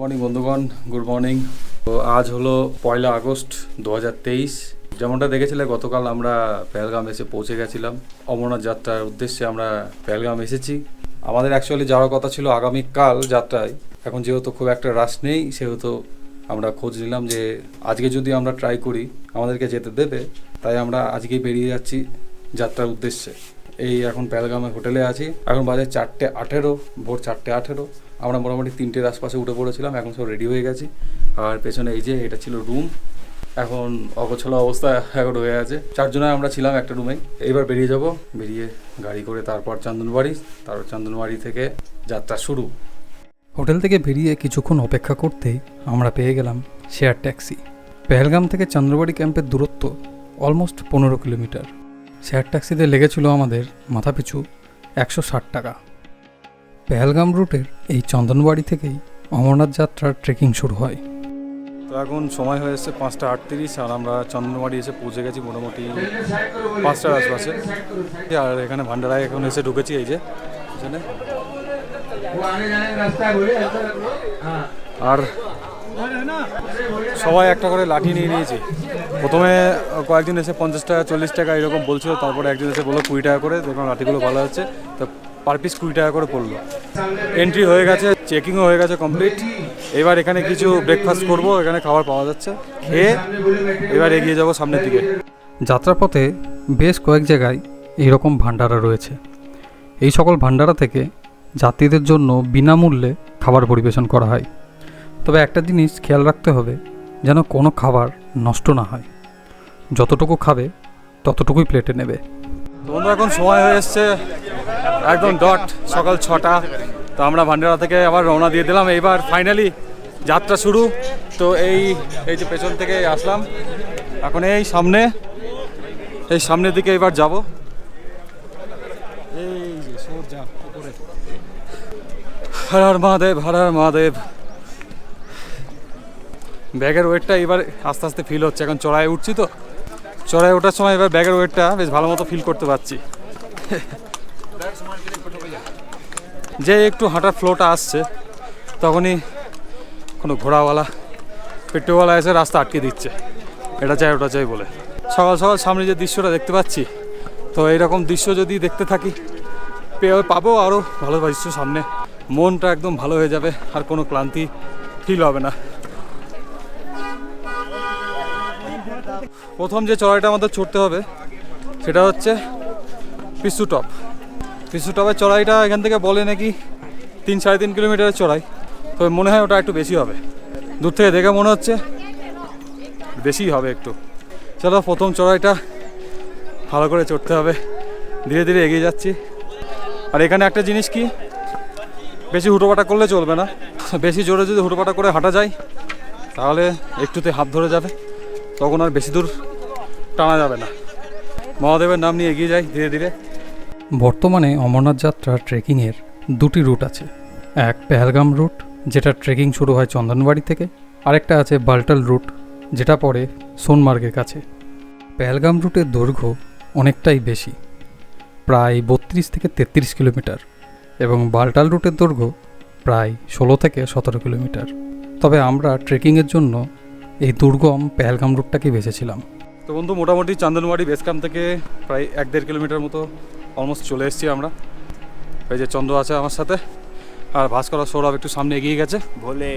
Morning বন্ধুগণ, good morning. তো আজ হলো 1 আগস্ট 2023। যেমনটা দেখেছিলে গতকাল আমরা পেহেলগাম এসে পৌঁছে গেছিলাম। অমরনাথ যাত্রার উদ্দেশ্যে আমরা পেহেলগাম এসেছি। আমাদের অ্যাকচুয়ালি যাওয়ার কথা ছিল আগামীকাল যাত্রায়। এখন যেহেতু খুব একটা রাশ নেই, সেহেতু আমরা খোঁজ নিলাম যে আজকে যদি আমরা ট্রাই করি আমাদেরকে যেতে দেবে, তাই আমরা আজকেই বেরিয়ে যাচ্ছি যাত্রার উদ্দেশ্যে। এই এখন পেহেলগামে হোটেলে আছি। এখন বাজে 4:18, ভোর 4:18। আমরা মোটামুটি 3টের আশপাশে উঠে পড়েছিলাম। এখন সব রেডি হয়ে গেছি। আর পেছনে এই যে এটা ছিল রুম। এখন অগোছালো অবস্থা এখন হয়ে আছে। 4 জনে আমরা ছিলাম একটা রুমে। এইবার বেরিয়ে যাব, বেরিয়ে গাড়ি করে তারপর চন্দনবাড়ি, তারপর চন্দনবাড়ি থেকে যাত্রা শুরু। হোটেল থেকে বেরিয়ে কিছুক্ষণ অপেক্ষা করতেই আমরা পেয়ে গেলাম শেয়ার ট্যাক্সি। পেহেলগাম থেকে চন্দ্রবাড়ি ক্যাম্পের দূরত্ব অলমোস্ট 15 কিলোমিটার। শেয়ার ট্যাক্সিতে লেগেছিল আমাদের মাথাপিছু 160 টাকা। পেহেলগাম রুটের এই চন্দনবাড়ি থেকেই অমরনাথ যাত্রার ট্রেকিং শুরু হয়। তো এখন সময় হয়ে এসছে 5:38, আর আমরা চন্দনবাড়ি এসে পৌঁছে গেছি মোটামুটি 5টার আশপাশে। আর এখানে ভান্ডারায় এখন এসে ঢুকেছি। এই যে এখানে আর সবাই একটা করে লাঠি নিয়ে নিয়েছি। প্রথমে কয়েকজন এসে 50 টাকা 40 টাকা এরকম বলছিল, তারপরে একজন এসে বললো 20 টাকা করে। দেখলাম লাঠিগুলো ভালো হচ্ছে, তো পার পিস 20 টাকা করে পড়লো। এন্ট্রি হয়ে গেছে, চেকিংও হয়ে গেছে কমপ্লিট। এবার এখানে কিছু ব্রেকফাস্ট করব, এখানে খাবার পাওয়া যাচ্ছে। খেয়ে এবার এগিয়ে যাব সামনের দিকে। যাত্রাপথে বেশ কয়েক জায়গায় এইরকম ভান্ডারা রয়েছে। এই সকল ভান্ডারা থেকে যাত্রীদের জন্য বিনামূল্যে খাবার পরিবেশন করা হয়। তবে একটা জিনিস খেয়াল রাখতে হবে, যেন কোনো খাবার নষ্ট না হয়। যতটুকু খাবে ততটুকুই প্লেটে নেবে। তোমরা এখন সময় হয়ে এসছে একদম ডট সকাল 6টা। তো আমরা ভান্ডারা থেকে আবার রওনা দিয়ে দিলাম। এইবার ফাইনালি যাত্রা শুরু। তো এই যে পেছন থেকে আসলাম, এখন এই সামনের দিকে এবার যাব। এই যে সোজা উপরে। হর হর মহাদেব, হর হর মহাদেব। ব্যাগের ওয়েটটা এবার আস্তে আস্তে ফিল হচ্ছে। এখন চড়াই উঠছি, তো চড়াই ওঠার সময় এবার ব্যাগের ওয়েটটা বেশ ভালো মতো ফিল করতে পারছি। যে একটু হাঁটার ফ্লোটা আসছে, তখনই কোনো ঘোড়াওয়ালা পেট্রোওয়ালা এসে রাস্তা আটকে দিচ্ছে, এটা চাই ওটা চাই বলে। সকাল সকাল সামনে যে দৃশ্যটা দেখতে পাচ্ছি, তো এইরকম দৃশ্য যদি দেখতে থাকি পাবো আরও ভালো দৃশ্য সামনে। মনটা একদম ভালো হয়ে যাবে, আর কোনো ক্লান্তি ফিল হবে না। প্রথম যে চড়াইটা আমাদের চড়তে হবে সেটা হচ্ছে পিসু টপ। পিসু টপের চড়াইটা এখান থেকে বলে নাকি 3-3.5 কিলোমিটারের চড়াই। তবে মনে হয় ওটা একটু বেশি হবে, দূর থেকে দেখে মনে হচ্ছে বেশি হবে একটু। চলো, প্রথম চড়াইটা ভালো করে চড়তে হবে। ধীরে ধীরে এগিয়ে যাচ্ছি। আর এখানে একটা জিনিস কি, বেশি হুটোপাটা করলে চলবে না। বেশি জোরে যদি হুটোপাটা করে হাঁটা যায় তাহলে একটুতে হাত ধরে যাবে, তখন আর বেশি দূর টানা যাবে না। মহাদেবের নাম নিয়ে এগিয়ে যাই ধীরে ধীরে। বর্তমানে অমরনাথ যাত্রার ট্রেকিংয়ের 2টি রুট আছে। এক পেহেলগাম রুট, যেটা ট্রেকিং শুরু হয় চন্দনবাড়ি থেকে। আরেকটা আছে বাল্টাল রুট, যেটা পড়ে সোনমার্গের কাছে। পেহেলগাম রুটের দৈর্ঘ্য অনেকটাই বেশি, প্রায় 32 থেকে 33 কিলোমিটার, এবং বাল্টাল রুটের দৈর্ঘ্য প্রায় 16 থেকে 17 কিলোমিটার। তবে আমরা ট্রেকিংয়ের জন্য এই দুর্গম পেহেলগাম রুটটাকে বেছেছিলাম। তো বন্ধু, মোটামুটি চন্দনবাড়ি বেস ক্যাম্প থেকে প্রায় 1-1.5 কিলোমিটার মতো অলমোস্ট চলে এসেছি আমরা। এই যে চন্দ্র আছে আমার সাথে, আর ভাস্কর সৌরভ একটু সামনে এগিয়ে গেছে বলে।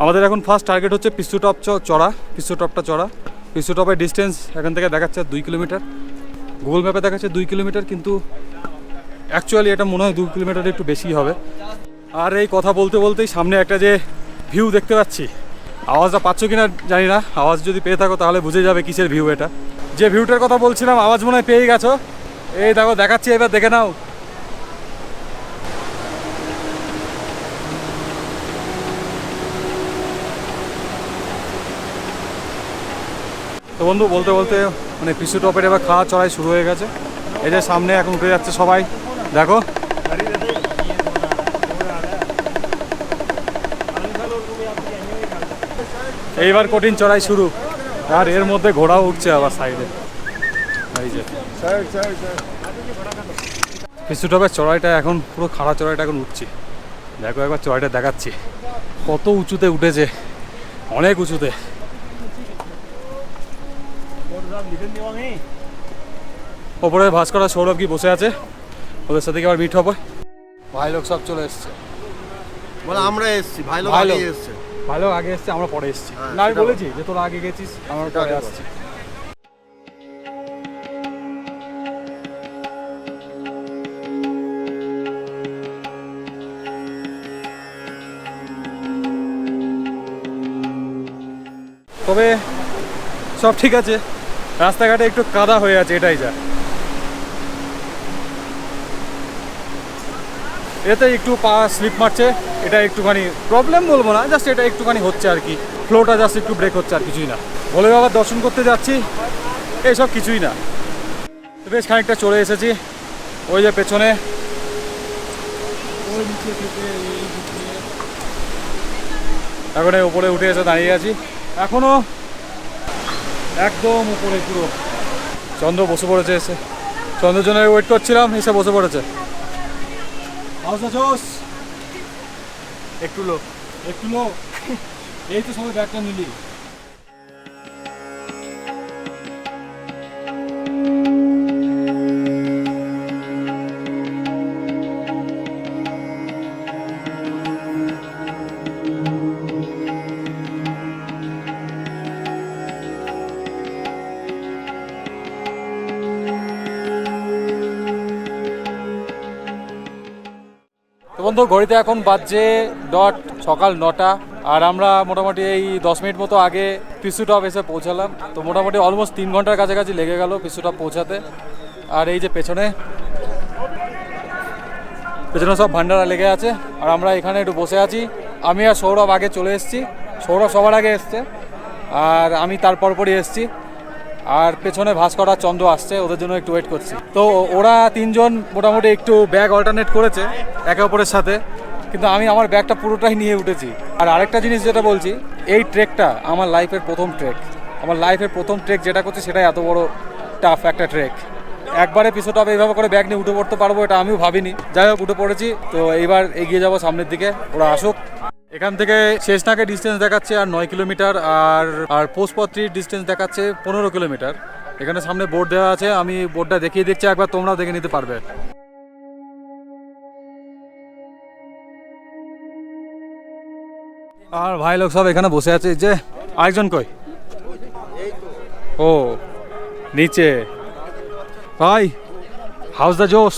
আমাদের এখন ফার্স্ট টার্গেট হচ্ছে পিসু টপ চড়া। পিসু টপটা চড়া। পিসু টপের ডিস্টেন্স এখান থেকে দেখাচ্ছে 2 কিলোমিটার। গুগল ম্যাপে দেখাচ্ছে 2 কিলোমিটার, কিন্তু অ্যাকচুয়ালি এটা মনে হয় 2 কিলোমিটার একটু বেশি হবে। আর এই কথা বলতে বলতেই সামনে একটা যে ভিউ দেখতে পাচ্ছি, আওয়াজটা পাচ্ছ কিনা জানি না। আওয়াজ যদি পেয়ে থাকো তাহলে বুঝে যাবে কিসের ভিউ এটা। যে ভিউটার কথা বলছিলাম, আওয়াজ মনে হয় পেয়ে গেছো। এই দেখো, দেখাচ্ছি, এবার দেখে নাও। তো বন্ধু, বলতে বলতে মানে পিসু টপের এবার খাওয়া চড়াই শুরু হয়ে গেছে। এই যে সামনে এখন উঠে যাচ্ছে সবাই, দেখো। এইবার কঠিন চড়াই শুরু, আর এর মধ্যে ঘোড়াও উঠছে আবার সাইডে। এই যে পিসু টপের চড়াইটা এখন পুরো খাড়া চড়াইটা এখন উঠছি, দেখো একবার চড়াইটা দেখাচ্ছি, কত উঁচুতে উঠেছে, অনেক উঁচুতে। ওপরে ভাস্কর আর সৌরভ কি বসে আছে, ওদের সাথে কি আবার মিট হবে। ভাই লোক সব চলে এসছে, বলে আমরা এসেছি, ভাই লোক ভাই আগে লোক। এসেছে। ভাই লোক আগে এসছে, আমরা পরে এসছি। হ্যাঁ, না আমি সেটা বলেছি যে তোরা আগে গেছিস, আমরা সেটা পরে আগে আসছি। তবে সব ঠিক আছে, রাস্তাঘাটে একটু কাদা হয়ে আছে, এটাই যা। এতে একটু পা স্লিপ মারছে, এটা একটুখানি প্রবলেম বলবো না, জাস্ট এটা একটুখানি হচ্ছে আর কি, ফ্লোটা জাস্ট একটু ব্রেক হচ্ছে, আর কিছুই না। ভোলে বাবার দর্শন করতে যাচ্ছি, এইসব কিছুই না। তো বেশ খানিকটা চলে এসেছি, ওই যে পেছনে এখন এই উপরে উঠে এসে দাঁড়িয়ে আছি, এখনো একদম উপরে পুরো। চন্দ্র বসে পড়েছে এসে, চন্দ্রের জন্য ওয়েট করছিলাম, এসে বসে পড়েছে। একটু লো, একটু লো, এই তো সবাই ব্যাগটা নিলি। বন্ধু ঘড়িতে এখন বাজছে ডট সকাল 9টা, আর আমরা মোটামুটি এই 10 মিনিট মতো আগে পিসু টপ এসে পৌঁছালাম। তো মোটামুটি অলমোস্ট 3 ঘন্টার কাছাকাছি লেগে গেল পিসু টপ পৌঁছাতে। আর এই যে পেছনে পেছনে সব ভান্ডারা লেগে আছে, আর আমরা এখানে একটু বসে আছি। আমি আর সৌরভ আগে চলে এসেছি, সৌরভ সবার আগে এসছে, আর আমি তারপর পরই এসেছি। আর পেছনে ভাস্কর আর চন্দ্র আসছে, ওদের জন্য একটু ওয়েট করছি। তো ওরা তিনজন মোটামুটি একটু ব্যাগ অল্টারনেট করেছে একে অপরের সাথে, কিন্তু আমি আমার ব্যাগটা পুরোটাই নিয়ে উঠেছি। আর আরেকটা জিনিস যেটা বলছি, এই ট্রেকটা আমার লাইফের প্রথম ট্রেক। আমার লাইফের প্রথম ট্রেক যেটা করছি সেটাই এত বড় টাফ একটা ট্রেক। একবারে পিছু টপ এইভাবে করে ব্যাগ নিয়ে উঠে পড়তে পারবো এটা আমিও ভাবিনি। যাই হোক উঠে পড়েছি, তো এইবার এগিয়ে যাবো সামনের দিকে, ওরা আসুক। এখান থেকে শেষনাগের ডিস্টেন্স দেখাচ্ছে আর 9 কিলোমিটার, আর পোস্টপত্রির ডিস্টেন্স দেখাচ্ছে 15 কিলোমিটার। এখানে সামনে বোর্ড দেওয়া আছে, আমি বোর্ডটা দেখিয়ে দিচ্ছি, একবার তোমরাও দেখে নিতে পারবে। আর ভাই লোক সব এখানে বসে আছে, যে আরেকজন কই? ও নিচে। ভাই হাউস দ্য জোস।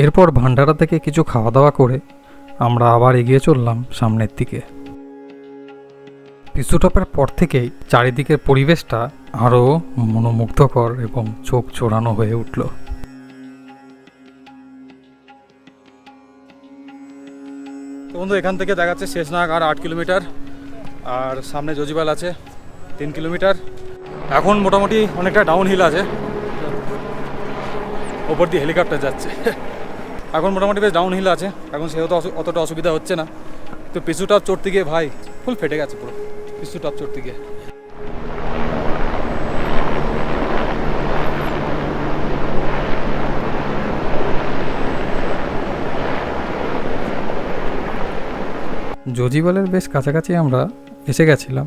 এরপর ভান্ডারা থেকে কিছু খাওয়া দাওয়া করে আমরা আবার এগিয়ে চললাম সামনের দিকে। পিসু টপের পর থেকেই চারিদিকের পরিবেশটা আরও মনোমুগ্ধকর এবং চোখ চোরানো হয়ে উঠল। তো বন্ধু এখান থেকে দেখাচ্ছে শেষনাগ আর 8 কিলোমিটার, আর সামনে জজিবাল আছে 3 কিলোমিটার। এখন মোটামুটি অনেকটা ডাউন হিল আছে, ওপর দিয়ে হেলিকপ্টার যাচ্ছে। এখন মোটামুটি বেশ ডাউন হিল আছে, এখন সেহেতু অতটা অসুবিধা হচ্ছে না। তো পিছু টপ চড়তে গিয়ে ভাই ফুল ফেটে গেছে পুরো, পিছু টপ চড়তে গিয়ে। জজিবালের বেশ কাছাকাছি আমরা এসে গেছিলাম,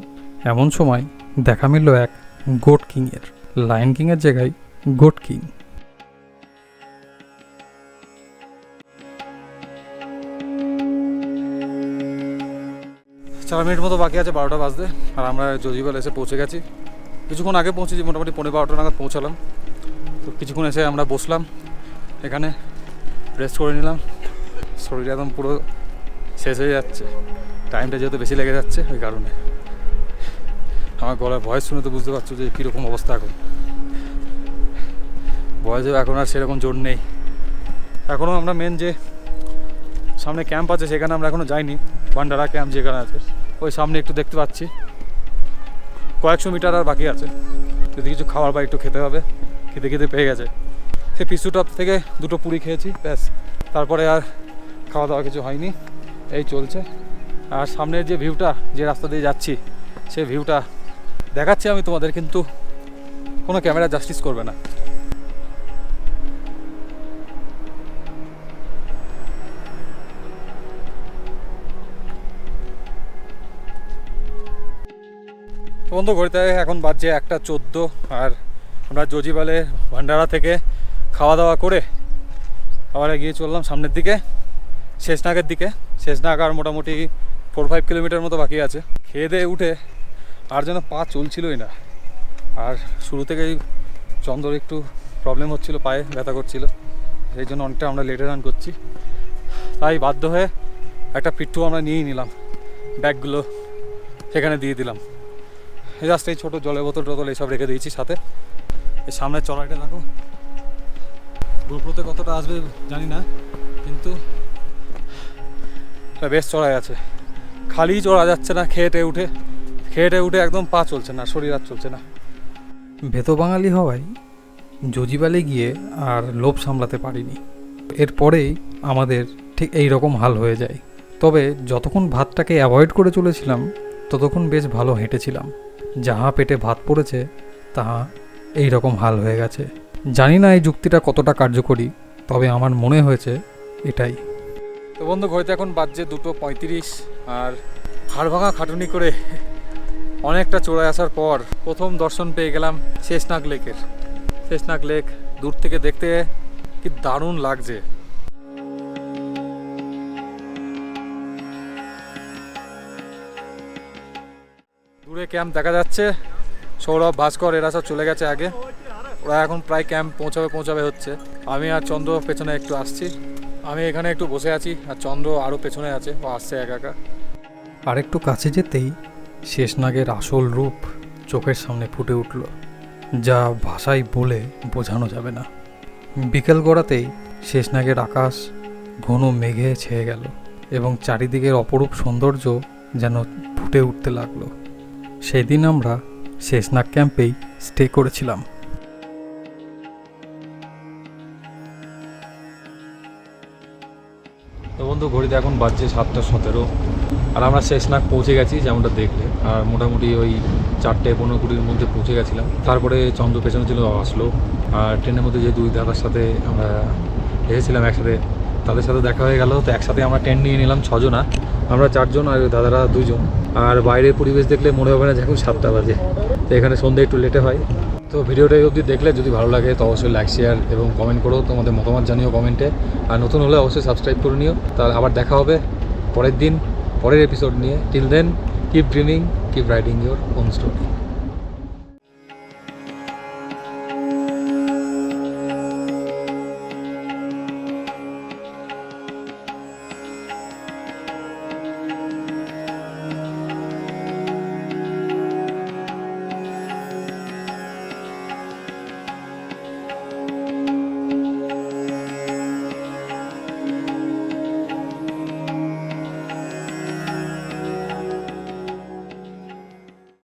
এমন সময় দেখা মিলল এক গোট কিংয়ের। লায়ন কিংয়ের জায়গায় গোট কিং। 4 মিনিট মতো বাকি আছে 12টা বাজতে, আর আমরা জজিবাল এসে পৌঁছে গেছি। কিছুক্ষণ আগে পৌঁছেছি, মোটামুটি 12:15 নাগাদ পৌঁছালাম। তো কিছুক্ষণ এসে আমরা বসলাম এখানে, রেস্ট করে নিলাম। শরীর একদম পুরো শেষ হয়ে যাচ্ছে, টাইমটা যেহেতু বেশি লেগে যাচ্ছে ওই কারণে। আমার গলার ভয়েস শুনে তো বুঝতে পারছো যে কীরকম অবস্থা এখন। ভয়েসেও এখন আর সেরকম জোর নেই। এখনও আমরা মেন যে সামনে ক্যাম্প আছে সেখানে আমরা এখনও যাইনি। ভান্ডারা ক্যাম্প যেখানে আছে ওই সামনে একটু দেখতে পাচ্ছি, কয়েকশো মিটার আর বাকি আছে। যদি কিছু খাবার বা একটু খেতে হবে, খেতে খেতে পেয়ে গেছে। সে পিসু টপ থেকে 2টো পুরি খেয়েছি ব্যাস, তারপরে আর খাওয়া দাওয়া কিছু হয়নি, এই চলছে। আর সামনের যে ভিউটা, যে রাস্তা দিয়ে যাচ্ছি সেই ভিউটা দেখাচ্ছি আমি তোমাদের, কিন্তু কোনো ক্যামেরা জাস্টিস করবে না। বন্ধু ঘড়িতে এখন বাজছে 1:14 আর আমরা জজিবালে ভান্ডারা থেকে খাওয়া দাওয়া করে আবার এগিয়ে চললাম সামনের দিকে, শেষনাগের দিকে। শেষনাগ আর মোটামুটি 4-5 কিলোমিটার মতো বাকি আছে। খেয়ে দিয়ে উঠে আর যেন পা চলছিলই না। আর শুরু থেকেই চন্দ্র একটু প্রবলেম হচ্ছিল, পায়ে ব্যথা করছিল, সেই জন্য অনেকটা আমরা লেটে রান করছি। তাই বাধ্য হয়ে একটা পিট্টু আমরা নিয়েই নিলাম, ব্যাগগুলো সেখানে দিয়ে দিলাম। জাস্ট এই ছোটো জলের বোতল টোতল এইসব রেখে দিয়েছি সাথে। এই সামনের চড়াইটা দেখো, গোপ্রোতে কতটা আসবে জানি না, কিন্তু বেশ চড়াই আছে। খালি চড়া যাচ্ছে না, খেয়েটে উঠে একদম পা চলছে না, শরীর আর চলছে না। ভেতো বাঙালি হওয়ায় জজিবালে গিয়ে আর লোভ সামলাতে পারিনি। এরপরেই আমাদের ঠিক এই রকম হাল হয়ে যায়। তবে যতক্ষণ ভাতটাকে অ্যাভয়েড করে চলেছিলাম ততক্ষণ বেশ ভালো হেঁটেছিলাম। যাহা পেটে ভাত পড়েছে তাহা এই রকম হাল হয়ে গেছে। জানি না এই যুক্তিটা কতটা কার্যকরী, তবে আমার মনে হয়েছে এটাই। তো বন্ধু ঘড়িতে এখন বাজছে 2:35 আর হাড় ভাঙা খাটুনি করে অনেকটা চড়ায় আসার পর প্রথম দর্শন পেয়ে গেলাম শেষনাগ লেকের। শেষনাগ লেক দূর থেকে দেখতে কি দারুণ লাগছে। দূরে ক্যাম্প দেখা যাচ্ছে, সৌরভ, ভাস্কর এরা সব চলে গেছে আগে। ওরা এখন প্রায় ক্যাম্প পৌঁছাবে হচ্ছে। আমি আর চন্দ্র পেছনে একটু আসছি। আমি এখানে একটু বসে আছি আর চন্দ্র আরও পেছনে আছে, ও আসছে একা একা। আরেকটু কাছে যেতেই শেষনাগের আসল রূপ চোখের সামনে ফুটে উঠল, যা ভাষায় বলে বোঝানো যাবে না। বিকেল গড়াতেই শেষনাগের আকাশ ঘন মেঘে ছেয়ে গেল এবং চারিদিকের অপরূপ সৌন্দর্য যেন ফুটে উঠতে লাগলো। সেই দিন আমরা শেষনাগ ক্যাম্পেই স্টে করেছিলাম। তো বন্ধু ঘড়িতে এখন বাজছে 7:17 আর আমরা শেষনাগ পৌঁছে গেছি যেমনটা দেখলে। আর মোটামুটি ওই 4:15-20 মধ্যে পৌঁছে গেছিলাম। তারপরে চন্দ্র পেছনে ছিল, আসলো। আর ট্রেনের মধ্যে যে দুই দাদার সাথে আমরা এসেছিলাম একসাথে, তাদের সাথে দেখা হয়ে গেল। তো একসাথে আমরা ট্রেন নিয়ে নিলাম 6 জনা, আমরা 4 জন আর ওই দাদারা 2 জন। আর বাইরের পরিবেশ দেখলে মনে হবে না যে এখন 7টা বাজে। তো এখানে সন্ধ্যে একটু লেটে হয়। তো ভিডিওটা অবধি দেখলে যদি ভালো লাগে তো অবশ্যই লাইক, শেয়ার এবং কমেন্ট করো, তোমাদের মতামত জানিও কমেন্টে। আর নতুন হলে অবশ্যই সাবস্ক্রাইব করে নিও। তাহলে আবার দেখা হবে পরের দিন পরের এপিসোড নিয়ে। Till then, keep dreaming, keep writing your own story.